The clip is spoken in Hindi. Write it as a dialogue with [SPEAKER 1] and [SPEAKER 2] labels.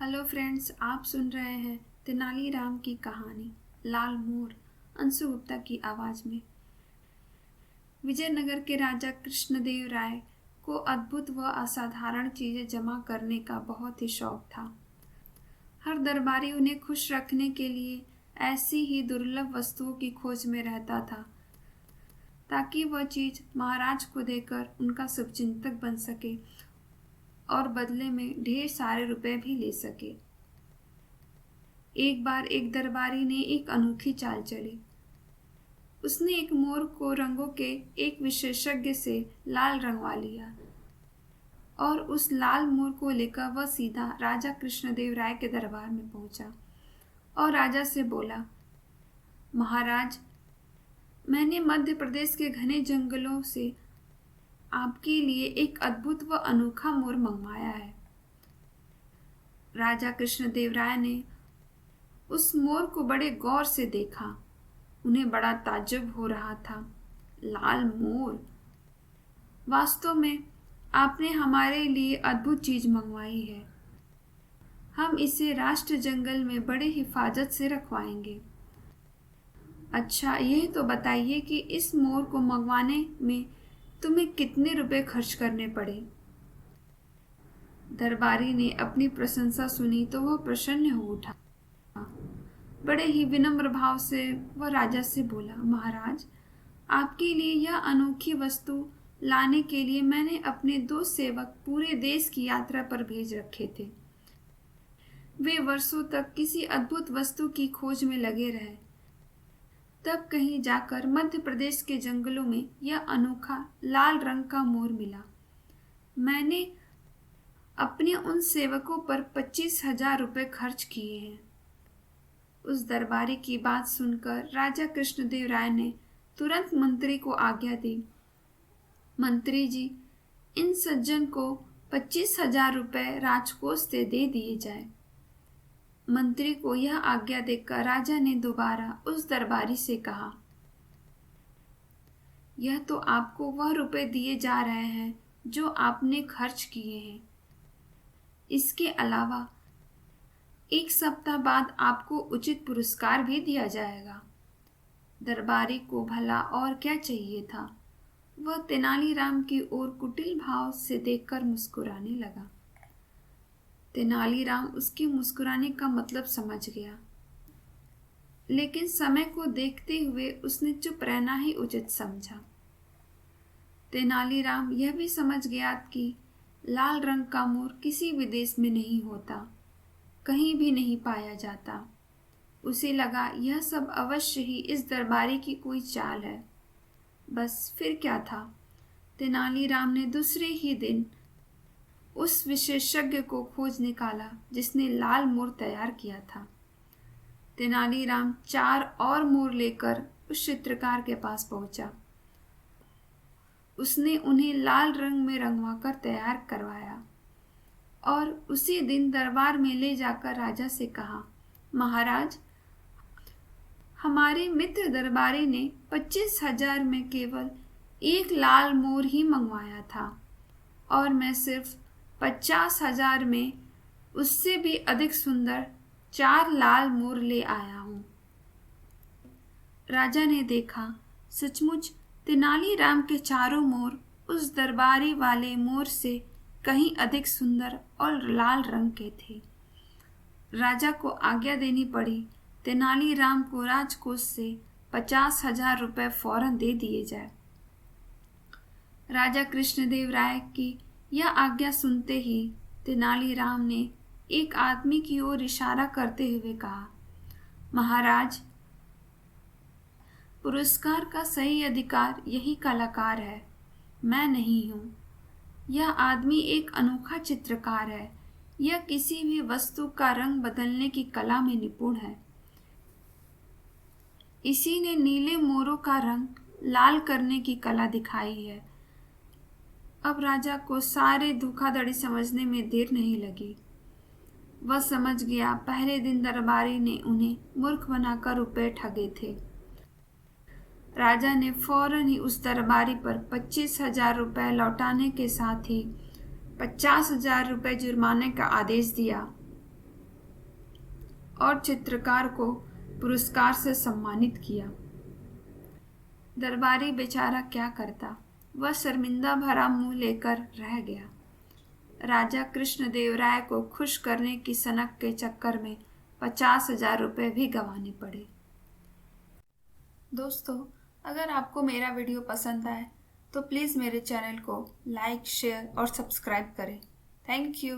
[SPEAKER 1] हेलो फ्रेंड्स, आप सुन रहे हैं तेनालीराम की कहानी लाल मोर, अंशु गुप्ता की आवाज़ में। विजयनगर के राजा कृष्णदेव राय को अद्भुत व असाधारण चीज़ें जमा करने का बहुत ही शौक था। हर दरबारी उन्हें खुश रखने के लिए ऐसी ही दुर्लभ वस्तुओं की खोज में रहता था, ताकि वह चीज़ महाराज को देकर उनका शुभचिंतक बन सके और बदले में ढेर सारे रुपए भी ले सके। एक बार एक दरबारी ने एक अनोखी चाल चली। उसने एक मोर को रंगों के एक विशेषज्ञ से लाल रंगवा लिया और उस लाल मोर को लेकर वह सीधा राजा कृष्णदेव राय के दरबार में पहुंचा और राजा से बोला, महाराज, मैंने मध्य प्रदेश के घने जंगलों से आपके लिए एक अद्भुत व अनोखा मोर मंगवाया है। राजा कृष्णदेव राय ने उस मोर को बड़े गौर से देखा। उन्हें बड़ा ताज्जुब हो रहा था। लाल मोर! वास्तव में आपने हमारे लिए अद्भुत चीज मंगवाई है। हम इसे राष्ट्र जंगल में बड़े हिफाजत से रखवाएंगे। अच्छा, यह तो बताइए कि इस मोर को मंगवाने में तुम्हें कितने रुपए खर्च करने पड़े? दरबारी ने अपनी प्रशंसा सुनी तो वह प्रसन्न हो उठा। बड़े ही विनम्र भाव से वह राजा से बोला, महाराज, आपके लिए यह अनोखी वस्तु लाने के लिए मैंने अपने 2 सेवक पूरे देश की यात्रा पर भेज रखे थे। वे वर्षों तक किसी अद्भुत वस्तु की खोज में लगे रहे। तब कहीं जाकर मध्य प्रदेश के जंगलों में यह अनोखा लाल रंग का मोर मिला। मैंने अपने उन सेवकों पर 25,000 रुपये खर्च किए हैं। उस दरबारी की बात सुनकर राजा कृष्णदेव राय ने तुरंत मंत्री को आज्ञा दी, मंत्री जी, इन सज्जन को 25,000 रुपये राजकोष से दे दिए जाए। मंत्री को यह आज्ञा देकर राजा ने दोबारा उस दरबारी से कहा, यह तो आपको वह रुपए दिए जा रहे हैं जो आपने खर्च किए हैं। इसके अलावा 1 सप्ताह बाद आपको उचित पुरस्कार भी दिया जाएगा। दरबारी को भला और क्या चाहिए था। वह तेनालीराम की ओर कुटिल भाव से देखकर मुस्कुराने लगा। तेनालीराम उसके मुस्कुराने का मतलब समझ गया, लेकिन समय को देखते हुए उसने चुप रहना ही उचित समझा। तेनालीराम यह भी समझ गया कि लाल रंग का मोर किसी भी देश में नहीं होता, कहीं भी नहीं पाया जाता। उसे लगा यह सब अवश्य ही इस दरबारी की कोई चाल है। बस फिर क्या था। तेनालीराम ने दूसरे ही दिन उस विशेषज्ञ को खोज निकाला जिसने लाल मोर तैयार किया था। तेनालीराम 4 और मोर लेकर उस चित्रकार के पास पहुंचा। उसने उन्हें लाल रंग में रंगवाकर तैयार करवाया और उसी दिन दरबार में ले जाकर राजा से कहा, महाराज, हमारे मित्र दरबारी ने 25,000 में केवल एक लाल मोर ही मंगवाया था और मैं सिर्फ 50,000 में उससे भी अधिक सुंदर 4 लाल मोर ले आया हूँ। राजा ने देखा, सचमुच तेनालीराम के चारों मोर उस दरबारी वाले मोर से कहीं अधिक सुंदर और लाल रंग के थे। राजा को आज्ञा देनी पड़ी तेनालीराम को राजकोष से 50,000 रुपये फौरन दे दिए जाए। राजा कृष्णदेव राय की यह आज्ञा सुनते ही तेनालीराम ने एक आदमी की ओर इशारा करते हुए कहा, महाराज, पुरस्कार का सही अधिकार यही कलाकार है, मैं नहीं हूँ। यह आदमी एक अनोखा चित्रकार है। यह किसी भी वस्तु का रंग बदलने की कला में निपुण है। इसी ने नीले मोरों का रंग लाल करने की कला दिखाई है। अब राजा को सारे धोखाधड़ी समझने में देर नहीं लगी। वह समझ गया पहले दिन दरबारी ने उन्हें मूर्ख बनाकर रुपए ठगे थे। राजा ने फौरन ही उस दरबारी पर 25,000 रुपये लौटाने के साथ ही 50,000 रुपये जुर्माने का आदेश दिया। और चित्रकार को पुरस्कार से सम्मानित किया। दरबारी बेचारा क्या करता, वह शर्मिंदा भरा मुंह लेकर रह गया। राजा कृष्णदेवराय को खुश करने की सनक के चक्कर में 50,000 रुपये भी गंवाने पड़े। दोस्तों, अगर आपको मेरा वीडियो पसंद आए तो प्लीज़ मेरे चैनल को लाइक, शेयर और सब्सक्राइब करें। Thank you.